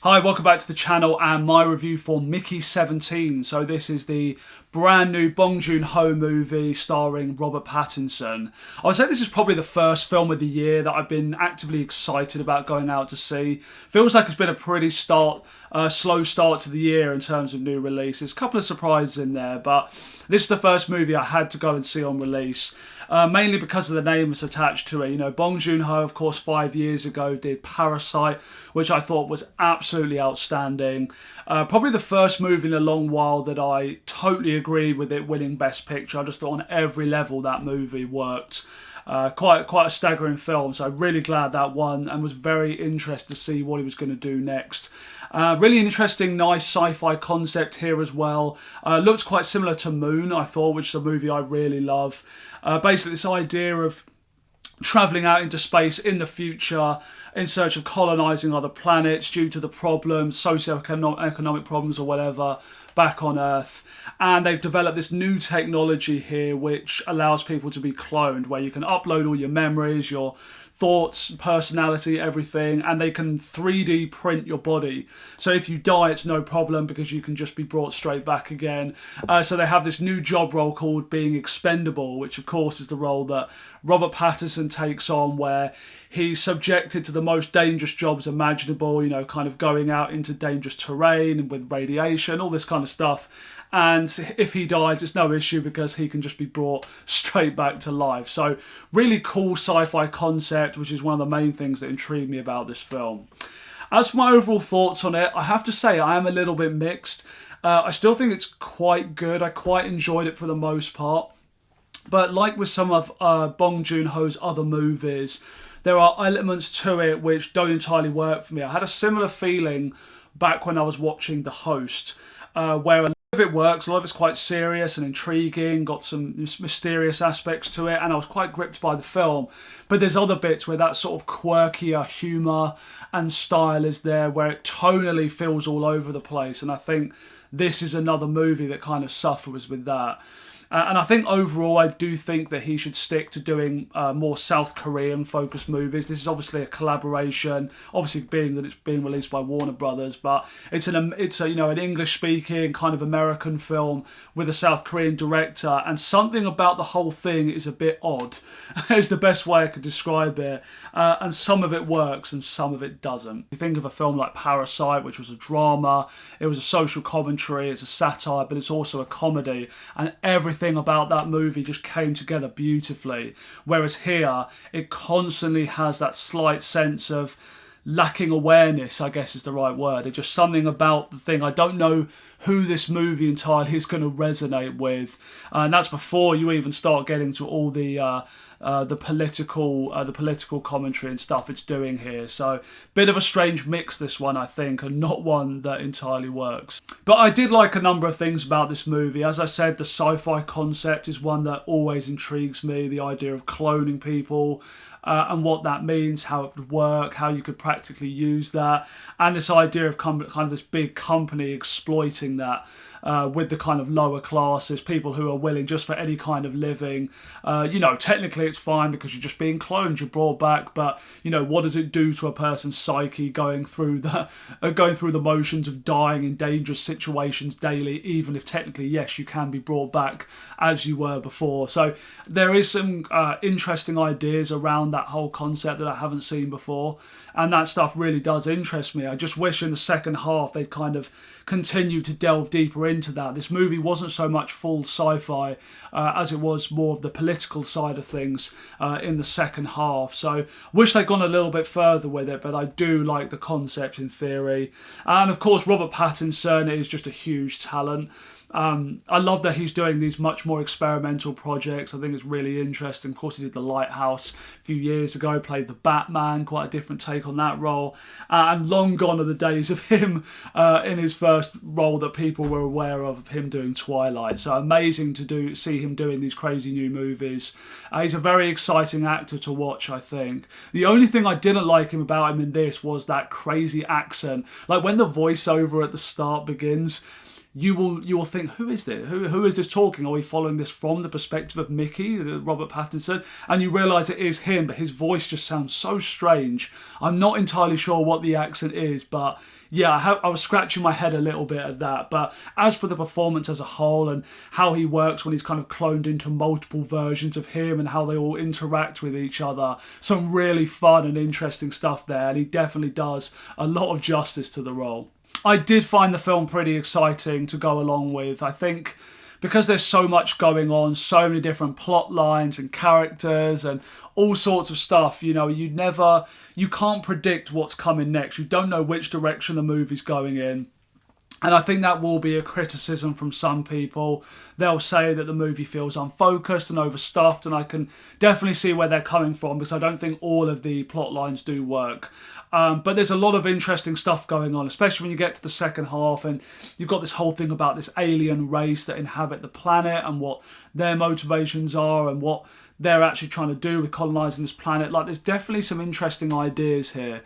Hi, welcome back to the channel and my review for Mickey 17. So this is the brand new Bong Joon-Ho movie starring Robert Pattinson. I would say this is probably the first film of the year that I've been actively excited about going out to see. Feels like it's been a pretty slow start to the year in terms of new releases. A couple of surprises in there, but this is the first movie I had to go and see on release. Mainly because of the name that's attached to it. You know, Bong Joon-Ho, of course, 5 years ago did Parasite, which I thought was absolutely outstanding. Probably the first movie in a long while that I totally agreed with it winning Best Picture. I just thought on every level that movie worked. Quite a staggering film, so I'm really glad that won and was very interested to see what he was going to do next. Really interesting, nice sci-fi concept here as well. Looks quite similar to Moon, I thought, which is a movie I really love. Basically, this idea of travelling out into space in the future in search of colonising other planets due to the problems, socio-economic problems or whatever, back on Earth. And they've developed this new technology here which allows people to be cloned, where you can upload all your memories, your thoughts, personality, everything, and they can 3D print your body. So if you die, it's no problem because you can just be brought straight back again. So they have this new job role called being expendable, which of course is the role that Robert Pattinson takes on, where he's subjected to the most dangerous jobs imaginable, you know, kind of going out into dangerous terrain with radiation, all this kind of stuff. And if he dies, it's no issue because he can just be brought straight back to life. So really cool sci-fi concept, which is one of the main things that intrigued me about this film. As for my overall thoughts on it, I have to say I am a little bit mixed. I still think it's quite good. I quite enjoyed it for the most part. But like with some of Bong Joon-Ho's other movies, there are elements to it which don't entirely work for me. I had a similar feeling back when I was watching The Host, where a lot of it works, a lot of it's quite serious and intriguing, got some mysterious aspects to it, and I was quite gripped by the film. But there's other bits where that sort of quirkier humour and style is there, where it tonally feels all over the place, and I think this is another movie that kind of suffers with that. And I think overall, I do think that he should stick to doing more South Korean focused movies. This is obviously a collaboration, obviously being that it's being released by Warner Brothers, but it's an English speaking kind of American film with a South Korean director, and something about the whole thing is a bit odd. Is the best way I could describe it. And some of it works and some of it doesn't. You think of a film like Parasite, which was a drama, it was a social commentary, it's a satire, but it's also a comedy, and everything about that movie just came together beautifully. Whereas here, it constantly has that slight sense of lacking awareness, I guess is the right word. It's just something about the thing. I don't know who this movie entirely is going to resonate with, and that's before you even start getting to all the political commentary and stuff it's doing here. So bit of a strange mix, this one, I think, and not one that entirely works. But I did like a number of things about this movie. As I said, the sci-fi concept is one that always intrigues me. The idea of cloning people and what that means, how it would work, how you could practically use that, and this idea of kind of this big company exploiting that. With the kind of lower classes, people who are willing just for any kind of living. Technically it's fine because you're just being cloned, you're brought back, but what does it do to a person's psyche going through the motions of dying in dangerous situations daily, even if technically, yes, you can be brought back as you were before. So there is some interesting ideas around that whole concept that I haven't seen before, and that stuff really does interest me. I just wish in the second half they'd kind of continue to delve deeper into that. This movie wasn't so much full sci-fi as it was more of the political side of things in the second half. So wish they'd gone a little bit further with it, but I do like the concept in theory. And of course, Robert Pattinson is just a huge talent. I love that he's doing these much more experimental projects. I think it's really interesting. Of course, he did The Lighthouse a few years ago, played the Batman, quite a different take on that role. And long gone are the days of him in his first role that people were aware of him doing Twilight. So amazing to see him doing these crazy new movies. He's a very exciting actor to watch, I think. The only thing I didn't like about him in this was that crazy accent. Like when the voiceover at the start begins, you will think, who is this? Who is this talking? Are we following this from the perspective of Mickey, Robert Pattinson? And you realise it is him, but his voice just sounds so strange. I'm not entirely sure what the accent is, but yeah, I was scratching my head a little bit at that. But as for the performance as a whole and how he works when he's kind of cloned into multiple versions of him and how they all interact with each other, some really fun and interesting stuff there. And he definitely does a lot of justice to the role. I did find the film pretty exciting to go along with. I think because there's so much going on, so many different plot lines and characters and all sorts of stuff, you can't predict what's coming next. You don't know which direction the movie's going in. And I think that will be a criticism from some people. They'll say that the movie feels unfocused and overstuffed, and I can definitely see where they're coming from because I don't think all of the plot lines do work. But there's a lot of interesting stuff going on, especially when you get to the second half and you've got this whole thing about this alien race that inhabit the planet and what their motivations are and what they're actually trying to do with colonising this planet. Like, there's definitely some interesting ideas here.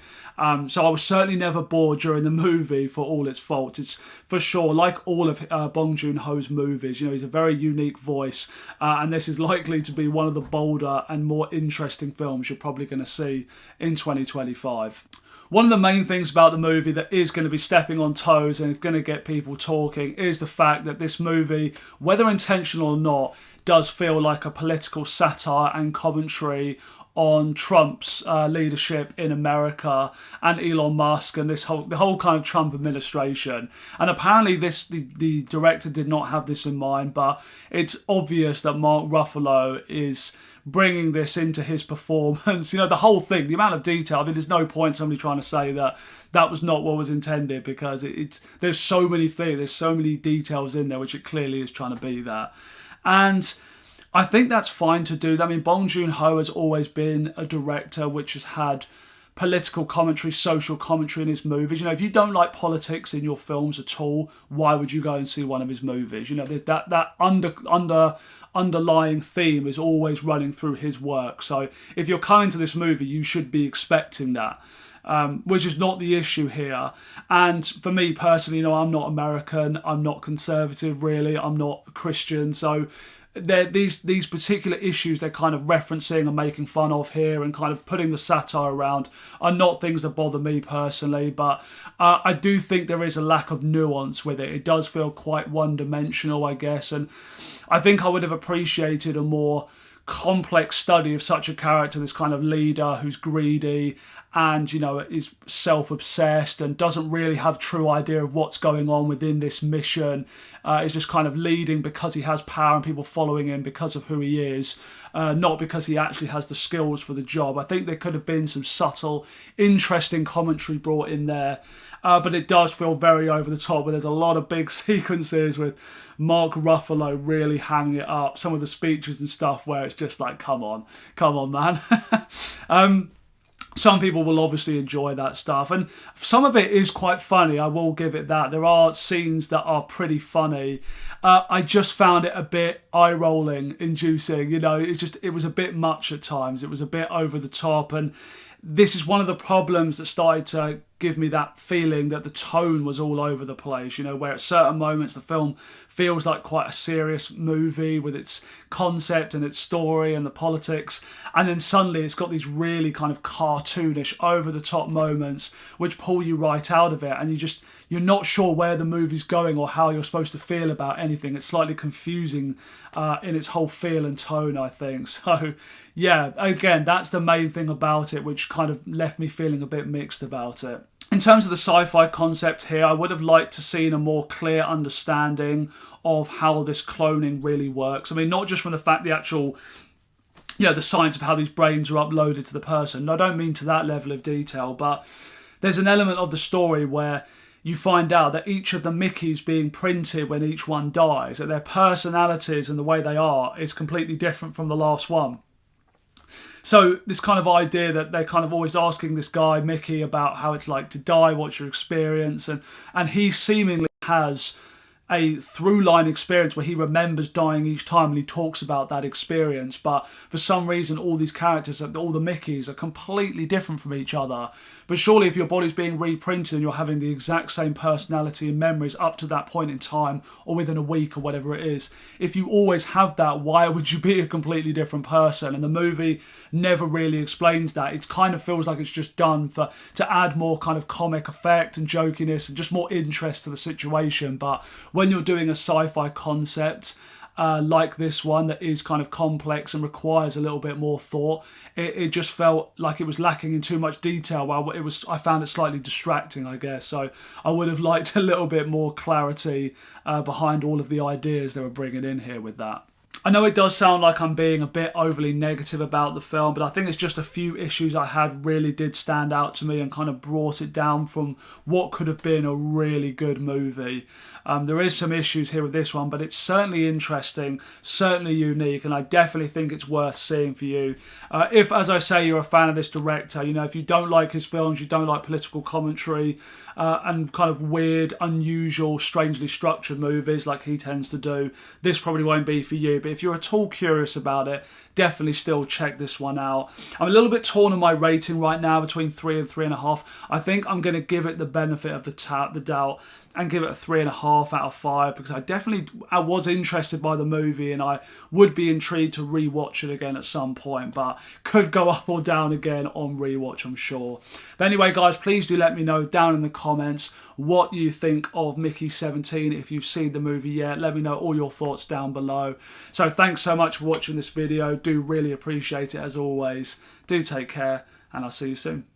So I was certainly never bored during the movie for all its faults. It's for sure, like all of Bong Joon-Ho's movies, he's a very unique voice. And this is likely to be one of the bolder and more interesting films you're probably going to see in 2025. One of the main things about the movie that is going to be stepping on toes and is going to get people talking is the fact that this movie, whether intentional or not, does feel like a political satire and commentary on Trump's leadership in America and Elon Musk and the whole kind of Trump administration. And apparently the director did not have this in mind, but it's obvious that Mark Ruffalo is bringing this into his performance. The whole thing, the amount of detail. I mean, there's no point somebody trying to say that was not what was intended, because there's so many things, there's so many details in there, which it clearly is trying to be that. And I think that's fine to do. I mean, Bong Joon-Ho has always been a director which has had political commentary, social commentary in his movies. If you don't like politics in your films at all, why would you go and see one of his movies? That underlying theme is always running through his work. So if you're coming to this movie, you should be expecting that. Which is not the issue here. And for me personally, I'm not American, I'm not conservative really, I'm not Christian, so these particular issues they're kind of referencing and making fun of here and kind of putting the satire around are not things that bother me personally, but I do think there is a lack of nuance with it. It does feel quite one-dimensional, I guess, and I think I would have appreciated a more complex study of such a character, this kind of leader who's greedy and is self-obsessed and doesn't really have true idea of what's going on within this mission, is just kind of leading because he has power and people following him because of who he is, not because he actually has the skills for the job. I think there could have been some subtle, interesting commentary brought in there, but it does feel very over the top, where there's a lot of big sequences with Mark Ruffalo really hanging it up, some of the speeches and stuff where it's just like, come on man. Some people will obviously enjoy that stuff, and some of it is quite funny, I will give it that. There are scenes that are pretty funny. I just found it a bit eye-rolling inducing, it was a bit much at times. It was a bit over the top, and this is one of the problems that started to give me that feeling that the tone was all over the place, where at certain moments the film feels like quite a serious movie with its concept and its story and the politics, and then suddenly it's got these really kind of cartoonish, over-the-top moments which pull you right out of it, and you're not sure where the movie's going or how you're supposed to feel about anything. It's slightly confusing in its whole feel and tone, I think. So, yeah, again, that's the main thing about it, which kind of left me feeling a bit mixed about it. In terms of the sci-fi concept here, I would have liked to seen a more clear understanding of how this cloning really works. I mean, not just from the fact the actual, the science of how these brains are uploaded to the person. I don't mean to that level of detail, but there's an element of the story where you find out that each of the Mickeys being printed when each one dies, that their personalities and the way they are is completely different from the last one. So this kind of idea that they're kind of always asking this guy, Mickey, about how it's like to die, what's your experience, and he seemingly has a through line experience where he remembers dying each time and he talks about that experience. But for some reason, all these characters, all the Mickeys, are completely different from each other. But surely if your body's being reprinted and you're having the exact same personality and memories up to that point in time, or within a week or whatever it is, if you always have that, why would you be a completely different person? And the movie never really explains that. It kind of feels like it's just done to add more kind of comic effect and jokiness and just more interest to the situation. But when you're doing a sci-fi concept like this one that is kind of complex and requires a little bit more thought, it just felt like it was lacking in too much detail. While I found it slightly distracting, I guess. So I would have liked a little bit more clarity behind all of the ideas they were bringing in here with that. I know it does sound like I'm being a bit overly negative about the film, but I think it's just a few issues I had really did stand out to me and kind of brought it down from what could have been a really good movie. There is some issues here with this one, but it's certainly interesting, certainly unique, and I definitely think it's worth seeing for you. If, as I say, you're a fan of this director, you know, if you don't like his films, you don't like political commentary and kind of weird, unusual, strangely structured movies like he tends to do, this probably won't be for you. But if you're at all curious about it, definitely still check this one out. I'm a little bit torn on my rating right now between 3 and 3.5. I think I'm going to give it the benefit of the doubt and give it a 3.5 out of 5 because I was interested by the movie and I would be intrigued to rewatch it again at some point, but could go up or down again on rewatch, I'm sure. But anyway, guys, please do let me know down in the comments what you think of Mickey 17. If you've seen the movie yet, let me know all your thoughts down below. So thanks so much for watching this video. Do really appreciate it as always. Do take care and I'll see you soon.